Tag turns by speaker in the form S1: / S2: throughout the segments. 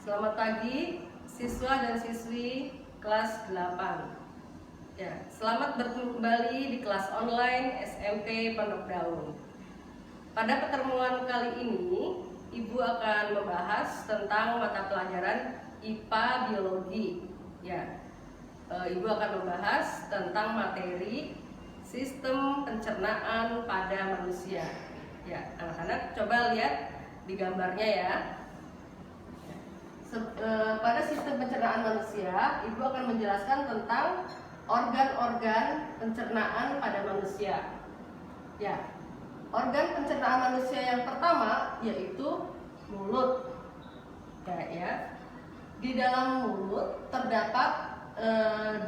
S1: Selamat pagi siswa dan siswi kelas 8. Ya, selamat bertemu kembali di kelas online SMP Pondok Daun. Pada pertemuan kali ini, Ibu akan membahas tentang mata pelajaran IPA Biologi. Ya, Ibu akan membahas tentang materi sistem pencernaan pada manusia. Ya, anak-anak coba lihat di gambarnya ya. Pada sistem pencernaan manusia, Ibu akan menjelaskan tentang organ-organ pencernaan pada manusia. Ya, organ pencernaan manusia yang pertama yaitu mulut. Ya. Di dalam mulut terdapat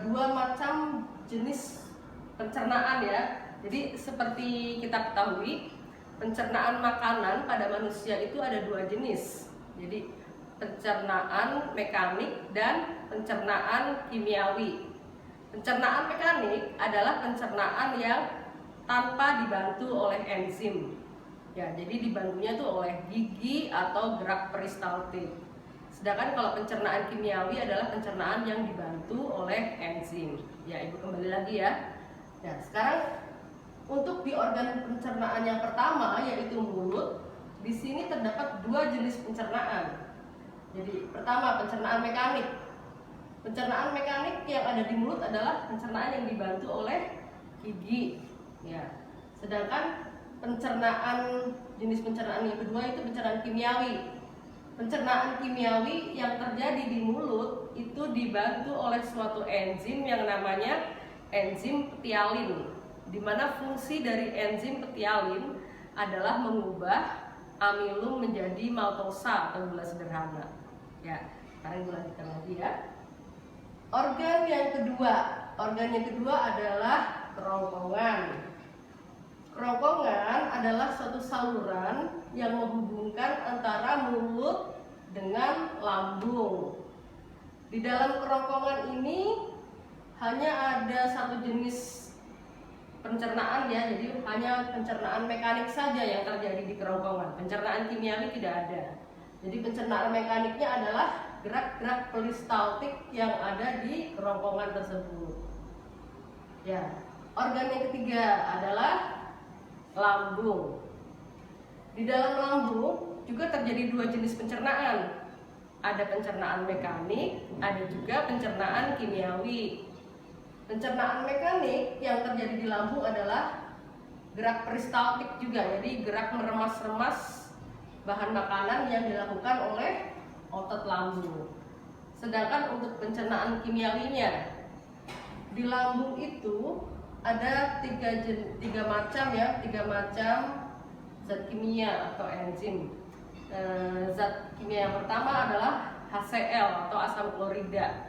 S1: dua macam jenis pencernaan ya. Jadi seperti kita ketahui, pencernaan makanan pada manusia itu ada dua jenis. Jadi pencernaan mekanik dan pencernaan kimiawi. Pencernaan mekanik adalah pencernaan yang tanpa dibantu oleh enzim. Ya, jadi dibantunya tuh oleh gigi atau gerak peristaltik. Sedangkan kalau pencernaan kimiawi adalah pencernaan yang dibantu oleh enzim. Ya, Ibu kembali lagi ya. Nah, sekarang untuk di organ pencernaan yang pertama yaitu mulut, di sini terdapat dua jenis pencernaan. Jadi pertama pencernaan mekanik. Pencernaan mekanik yang ada di mulut adalah pencernaan yang dibantu oleh gigi. Ya. Sedangkan jenis pencernaan yang kedua itu pencernaan kimiawi. Pencernaan kimiawi yang terjadi di mulut itu dibantu oleh suatu enzim yang namanya enzim ptyalin. Di mana fungsi dari enzim ptyalin adalah mengubah amilum menjadi maltosa atau gula sederhana. Ya, sekarang Ibu lanjutkan lagi ya. Organ yang kedua adalah kerongkongan. Kerongkongan adalah suatu saluran yang menghubungkan antara mulut dengan lambung. Di dalam kerongkongan ini hanya ada satu jenis pencernaan ya, jadi hanya pencernaan mekanik saja yang terjadi di kerongkongan. Pencernaan kimiawi tidak ada. Jadi pencernaan mekaniknya adalah gerak-gerak peristaltik yang ada di kerongkongan tersebut. Ya, organ yang ketiga adalah lambung. Di dalam lambung juga terjadi dua jenis pencernaan. Ada pencernaan mekanik, ada juga pencernaan kimiawi. Pencernaan mekanik yang terjadi di lambung adalah gerak peristaltik juga, jadi gerak meremas-remas bahan makanan yang dilakukan oleh otot lambung. Sedangkan untuk pencernaan kimiawinya, di lambung itu ada tiga macam zat kimia atau enzim. Zat kimia yang pertama adalah HCl atau asam klorida.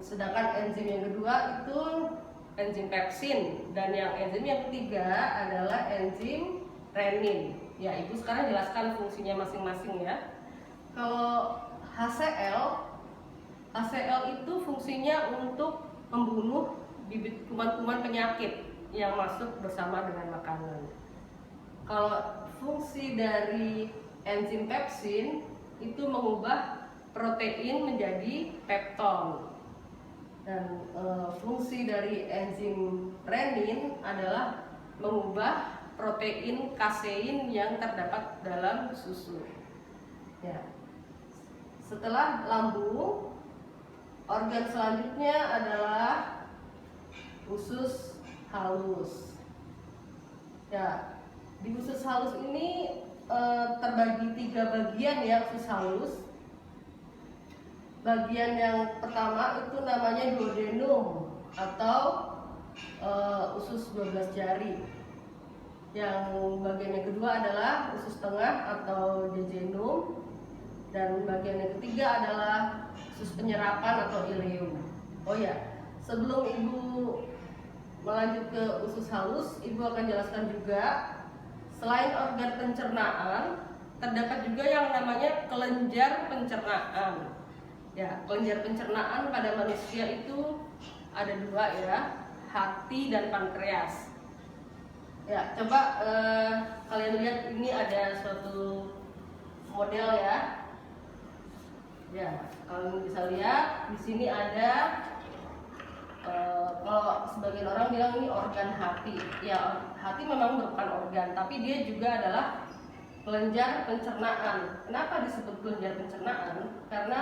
S1: Sedangkan enzim yang kedua itu enzim pepsin, dan enzim yang ketiga adalah enzim renin. Ya, Ibu sekarang jelaskan fungsinya masing-masing ya. Kalau HCl itu fungsinya untuk membunuh bibit kuman-kuman penyakit yang masuk bersama dengan makanan. Kalau fungsi dari enzim pepsin itu mengubah protein menjadi pepton. Dan fungsi dari enzim renin adalah mengubah protein kasein yang terdapat dalam susu. Ya. Setelah lambung, organ selanjutnya adalah usus halus. Ya, di usus halus ini terbagi tiga bagian ya usus halus. Bagian yang pertama itu namanya duodenum atau usus 12 jari. Yang bagian yang kedua adalah usus tengah atau jejunum, dan bagian yang ketiga adalah usus penyerapan atau ileum. Oh ya, sebelum Ibu melanjut ke usus halus, Ibu akan jelaskan juga selain organ pencernaan, terdapat juga yang namanya kelenjar pencernaan. Ya, kelenjar pencernaan pada manusia itu ada dua ya, hati dan pankreas. Ya, coba kalian lihat ini ada suatu model ya. Ya, kalau bisa lihat di sini ada kalau sebagian orang bilang ini organ hati. Ya, hati memang merupakan organ, tapi dia juga adalah kelenjar pencernaan. Kenapa disebut kelenjar pencernaan? Karena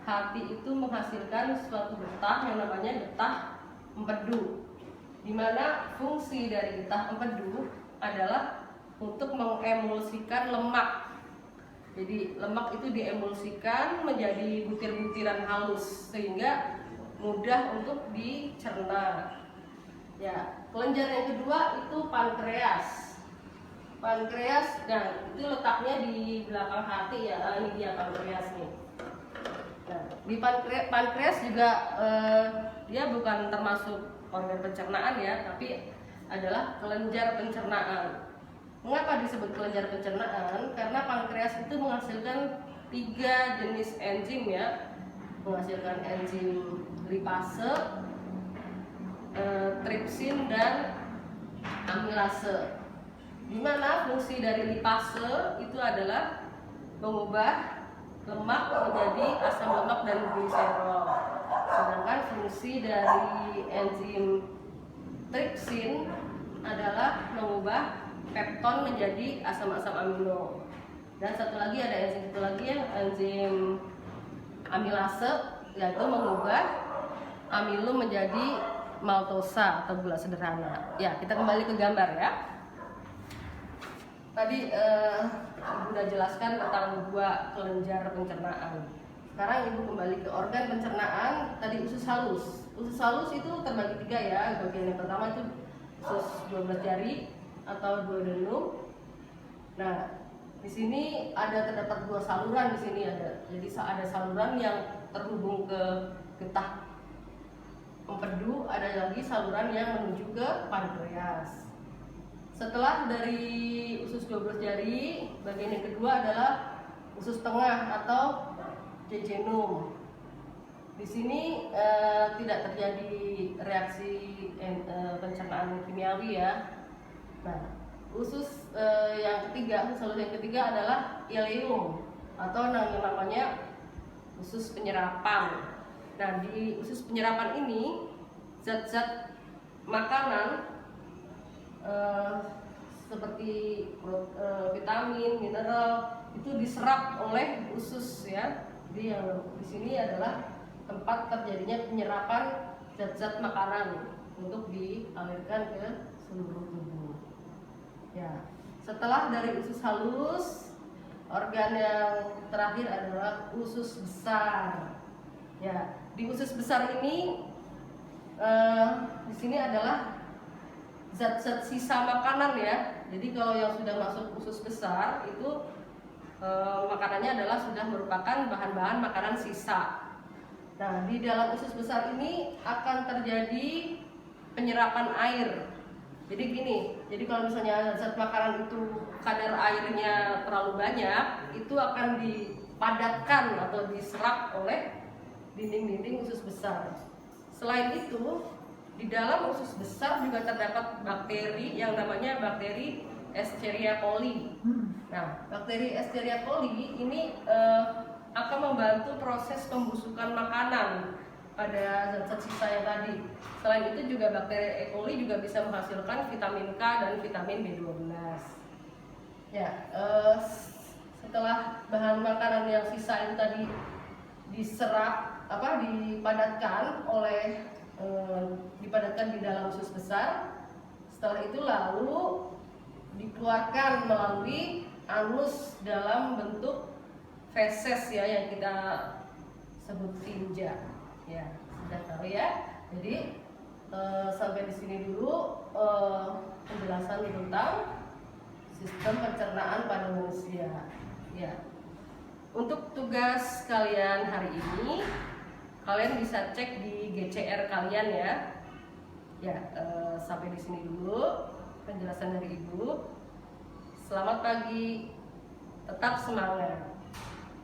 S1: hati itu menghasilkan suatu getah yang namanya getah empedu, di mana fungsi dari getah empedu adalah untuk mengemulsikan lemak. Jadi lemak itu diemulsikan menjadi butir-butiran halus sehingga mudah untuk dicerna. Ya, kelenjar yang kedua itu pankreas. Pankreas, nah itu letaknya di belakang hati ya, ini dia pankreas nih. Nah, di pankreas juga dia bukan termasuk organ pencernaan ya, tapi adalah kelenjar pencernaan. Mengapa disebut kelenjar pencernaan? Karena pankreas itu menghasilkan 3 jenis enzim ya, menghasilkan enzim lipase, tripsin dan amilase. Di mana fungsi dari lipase itu adalah mengubah lemak menjadi asam lemak dan gliserol. Sedangkan fungsi dari enzim tripsin adalah mengubah pepton menjadi asam-asam amino. Dan satu lagi ada enzim amilase, yaitu mengubah amilo menjadi maltosa atau gula sederhana. Ya, kita kembali ke gambar ya. Tadi Ibu sudah jelaskan tentang 2 kelenjar pencernaan. Sekarang Ibu kembali ke organ pencernaan. Tadi usus halus. Usus halus itu terbagi 3 ya. Bagian yang pertama itu usus 12 jari atau duodenum. Nah, di sini terdapat 2 saluran di sini ada. Jadi ada saluran yang terhubung ke getah empedu, ada lagi saluran yang menuju ke pankreas. Setelah dari usus 12 jari, bagian yang kedua adalah usus tengah atau jejunum. Di sini tidak terjadi reaksi pencernaan kimiawi ya. Nah, usus yang ketiga, saluran yang ketiga adalah ileum atau yang namanya usus penyerapan. Nah, di usus penyerapan ini zat-zat makanan seperti vitamin, mineral itu diserap oleh usus ya. Jadi yang di sini adalah tempat terjadinya penyerapan zat-zat makanan untuk dialirkan ke seluruh tubuh. Ya, setelah dari usus halus, organ yang terakhir adalah usus besar. Ya, di usus besar ini di sini adalah zat-zat sisa makanan ya. Jadi kalau yang sudah masuk usus besar itu makanannya adalah sudah merupakan bahan-bahan makanan sisa. Nah, di dalam usus besar ini akan terjadi penyerapan air. Jadi gini, jadi kalau misalnya zat makanan itu kadar airnya terlalu banyak, itu akan dipadatkan atau diserap oleh dinding-dinding usus besar. Selain itu, di dalam usus besar juga terdapat bakteri yang namanya bakteri Escherichia coli. Nah, bakteri Escherichia coli ini akan membantu proses pembusukan makanan pada zat-zat sisa yang tadi. Selain itu juga bakteri E. coli juga bisa menghasilkan vitamin K dan vitamin B12. Ya, setelah bahan makanan yang sisa itu tadi dipadatkan di dalam usus besar. Setelah itu lalu dikeluarkan melalui anus dalam bentuk feses ya, yang kita sebut tinja. Ya, sudah tahu ya. Jadi sampai di sini dulu penjelasan tentang sistem pencernaan pada manusia. Ya. Untuk tugas kalian hari ini, kalian bisa cek di GCR kalian ya. Ya, sampai di sini dulu penjelasan dari Ibu. Selamat pagi, tetap semangat.